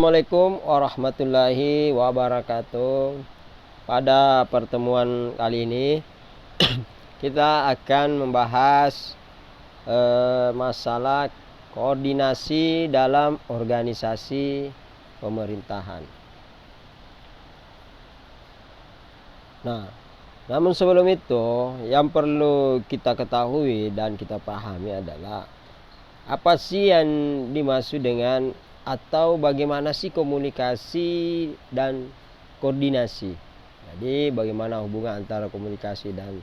Assalamualaikum warahmatullahi wabarakatuh. Pada pertemuan kali ini kita akan membahas masalah koordinasi dalam organisasi pemerintahan. Nah, namun sebelum itu yang perlu kita ketahui dan kita pahami adalah apa sih yang dimaksud dengan atau bagaimana sih komunikasi dan koordinasi. Jadi bagaimana hubungan antara komunikasi dan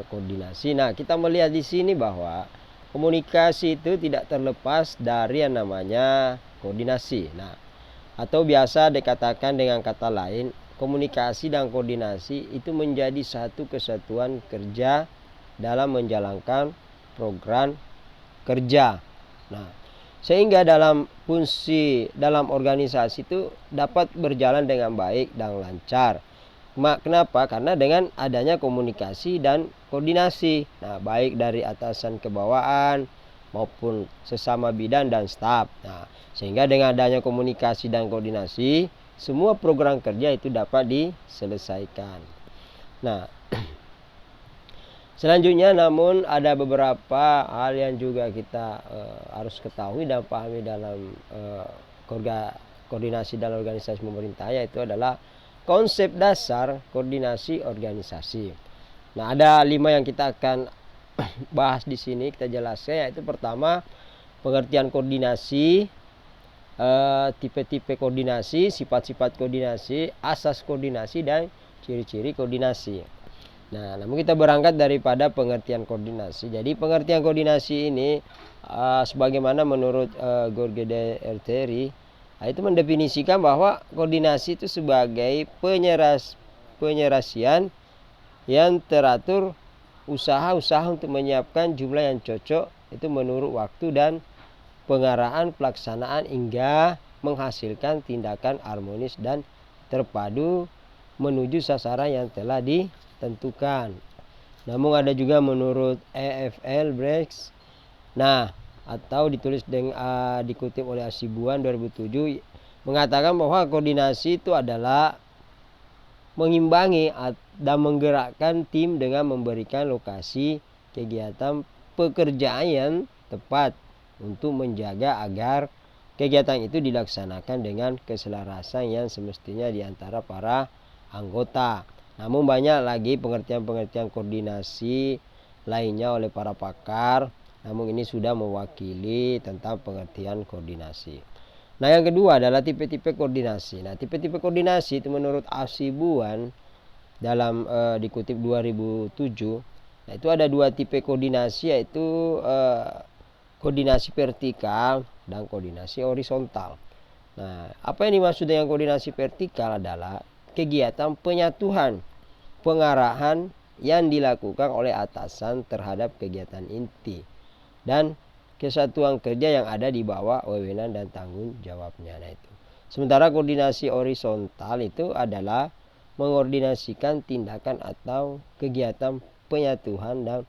koordinasi. Nah, kita melihat di sini bahwa komunikasi itu tidak terlepas dari yang namanya koordinasi. Nah, atau biasa dikatakan dengan kata lain, komunikasi dan koordinasi itu menjadi satu kesatuan kerja dalam menjalankan program kerja. Nah, sehingga dalam fungsi dalam organisasi itu dapat berjalan dengan baik dan lancar. Kenapa? Karena dengan adanya komunikasi dan koordinasi. Nah, baik dari atasan ke bawahan maupun sesama bidan dan staf. Nah, sehingga dengan adanya komunikasi dan koordinasi, semua program kerja itu dapat diselesaikan. Nah, selanjutnya namun ada beberapa hal yang juga kita harus ketahui dan pahami dalam koordinasi dalam organisasi pemerintah, yaitu adalah konsep dasar koordinasi organisasi. Nah, ada 5 yang kita akan bahas di sini, kita jelaskan, yaitu pertama pengertian koordinasi, tipe-tipe koordinasi, sifat-sifat koordinasi, asas koordinasi dan ciri-ciri koordinasi. Nah, namun kita berangkat daripada pengertian koordinasi. Jadi pengertian koordinasi ini sebagaimana menurut George de Erteri, itu mendefinisikan bahwa koordinasi itu sebagai penyelesaian yang teratur, usaha-usaha untuk menyiapkan jumlah yang cocok itu menurut waktu dan pengarahan pelaksanaan hingga menghasilkan tindakan harmonis dan terpadu menuju sasaran yang telah ditentukan. Namun ada juga menurut EFL Breaks, nah, atau ditulis dengan dikutip oleh Asibuan 2007, mengatakan bahwa koordinasi itu adalah mengimbangi dan menggerakkan tim dengan memberikan lokasi kegiatan pekerjaan yang tepat untuk menjaga agar kegiatan itu dilaksanakan dengan keselarasan yang semestinya di antara para anggota. Namun banyak lagi pengertian-pengertian koordinasi lainnya oleh para pakar, namun ini sudah mewakili tentang pengertian koordinasi. Nah, yang kedua adalah tipe-tipe koordinasi. Nah, tipe-tipe koordinasi itu menurut Asibuan dalam dikutip 2007, nah itu ada 2 tipe koordinasi, yaitu koordinasi vertikal dan koordinasi horizontal. Nah, apa yang dimaksud dengan koordinasi vertikal adalah kegiatan penyatuan pengarahan yang dilakukan oleh atasan terhadap kegiatan inti dan kesatuan kerja yang ada di bawah wewenang dan tanggung jawabnya. Nah, itu. Sementara koordinasi horizontal itu adalah mengordinasikan tindakan atau kegiatan penyatuan dan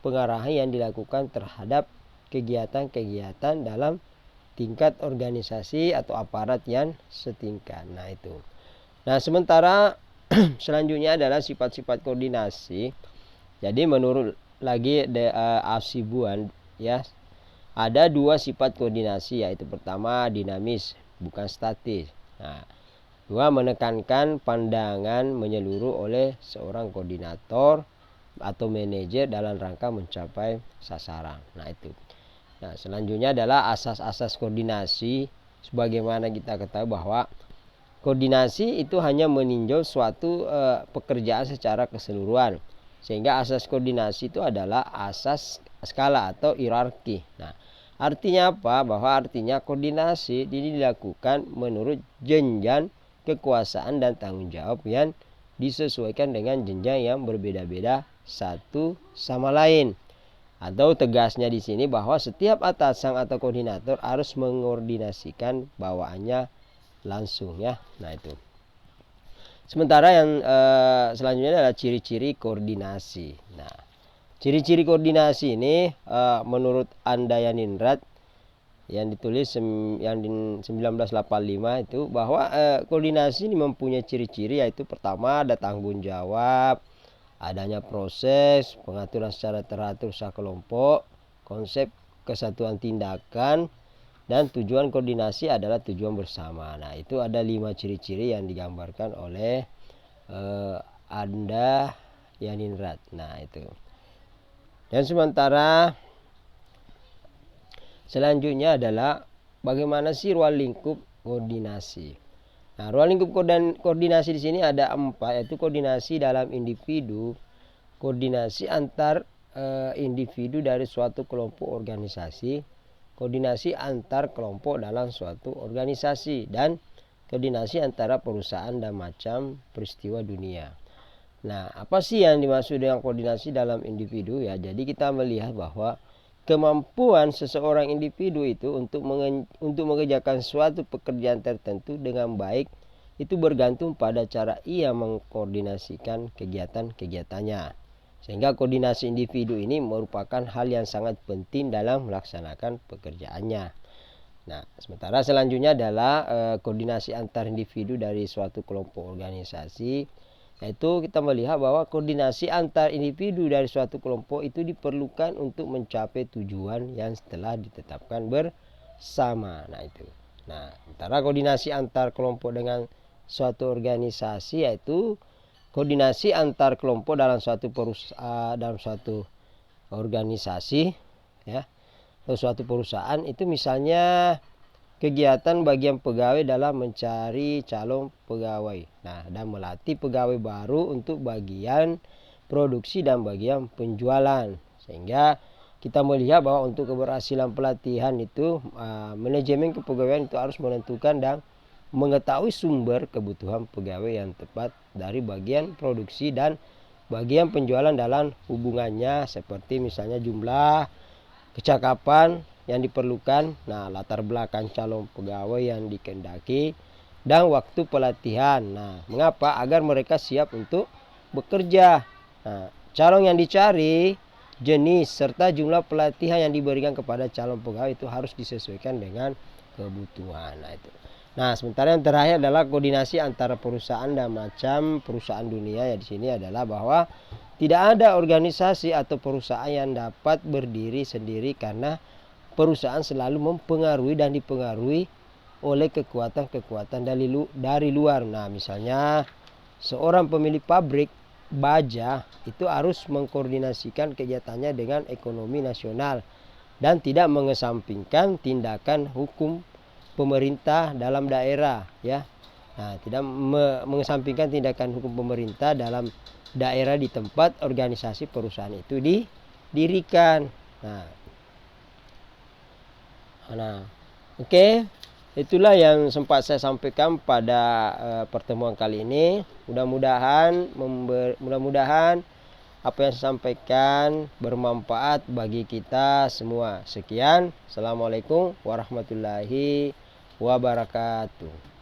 pengarahan yang dilakukan terhadap kegiatan-kegiatan dalam tingkat organisasi atau aparat yang setingkat. Nah, itu. Nah, sementara selanjutnya adalah sifat-sifat koordinasi. Jadi menurut lagi Asibuan, ya, ada 2 sifat koordinasi, yaitu pertama dinamis, bukan statis. Nah, 2, menekankan pandangan menyeluruh oleh seorang koordinator atau manajer dalam rangka mencapai sasaran. Nah, itu. Nah, selanjutnya adalah asas-asas koordinasi. Sebagaimana kita ketahui bahwa koordinasi itu hanya meninjau suatu pekerjaan secara keseluruhan. Sehingga asas koordinasi itu adalah asas skala atau hierarki. Nah, artinya apa? Bahwa artinya koordinasi ini dilakukan menurut jenjang kekuasaan dan tanggung jawab yang disesuaikan dengan jenjang yang berbeda-beda satu sama lain. Atau tegasnya di sini bahwa setiap atasan atau koordinator harus mengordinasikan bawaannya langsung, ya. Nah, itu. Sementara yang selanjutnya adalah ciri-ciri koordinasi. Nah, ciri-ciri koordinasi ini menurut Andayanindrat yang ditulis yang di 1985 itu, bahwa koordinasi ini mempunyai ciri-ciri, yaitu pertama ada tanggung jawab, adanya proses pengaturan secara teratur usaha kelompok, konsep kesatuan tindakan, dan tujuan koordinasi adalah tujuan bersama. Nah, itu ada 5 ciri-ciri yang digambarkan oleh Anda Yaninrat. Nah, itu. Dan sementara selanjutnya adalah bagaimana sih ruang lingkup koordinasi. Nah, ruang lingkup koordinasi di sini ada 4, yaitu koordinasi dalam individu, koordinasi antar individu dari suatu kelompok organisasi, koordinasi antar kelompok dalam suatu organisasi, dan koordinasi antara perusahaan dan macam peristiwa dunia. Nah, apa sih yang dimaksud dengan koordinasi dalam individu ya? Jadi kita melihat bahwa kemampuan seseorang individu itu untuk mengerjakan suatu pekerjaan tertentu dengan baik itu bergantung pada cara ia mengkoordinasikan kegiatan-kegiatannya. Sehingga koordinasi individu ini merupakan hal yang sangat penting dalam melaksanakan pekerjaannya. Nah, sementara selanjutnya adalah koordinasi antar individu dari suatu kelompok organisasi, yaitu kita melihat bahwa koordinasi antar individu dari suatu kelompok itu diperlukan untuk mencapai tujuan yang telah ditetapkan bersama. Nah, itu. Nah, antara koordinasi antar kelompok dengan suatu organisasi, yaitu koordinasi antar kelompok dalam suatu dalam suatu organisasi, ya, atau suatu perusahaan, itu misalnya kegiatan bagian pegawai dalam mencari calon pegawai, dan melatih pegawai baru untuk bagian produksi dan bagian penjualan. Sehingga kita melihat bahwa untuk keberhasilan pelatihan itu, manajemen kepegawaian itu harus menentukan dan mengetahui sumber kebutuhan pegawai yang tepat dari bagian produksi dan bagian penjualan dalam hubungannya, seperti misalnya jumlah, kecakapan yang diperlukan, latar belakang calon pegawai yang dikehendaki, dan waktu pelatihan. Nah, mengapa? Agar mereka siap untuk bekerja. Nah, calon yang dicari, jenis, serta jumlah pelatihan yang diberikan kepada calon pegawai itu harus disesuaikan dengan kebutuhan. Nah, itu. Nah, sementara yang terakhir adalah koordinasi antara perusahaan dan macam perusahaan dunia. Ya, di sini adalah bahwa tidak ada organisasi atau perusahaan yang dapat berdiri sendiri, karena perusahaan selalu mempengaruhi dan dipengaruhi oleh kekuatan-kekuatan dari luar. Nah, misalnya seorang pemilik pabrik baja itu harus mengkoordinasikan kegiatannya dengan ekonomi nasional dan tidak mengesampingkan tindakan hukum pemerintah dalam daerah, ya. Nah, tidak mengesampingkan tindakan hukum pemerintah dalam daerah di tempat organisasi perusahaan itu didirikan. Nah, oke. Itulah yang sempat saya sampaikan pada pertemuan kali ini. Mudah-mudahan apa yang saya sampaikan bermanfaat bagi kita semua. Sekian. Assalamualaikum warahmatullahi wabarakatuh.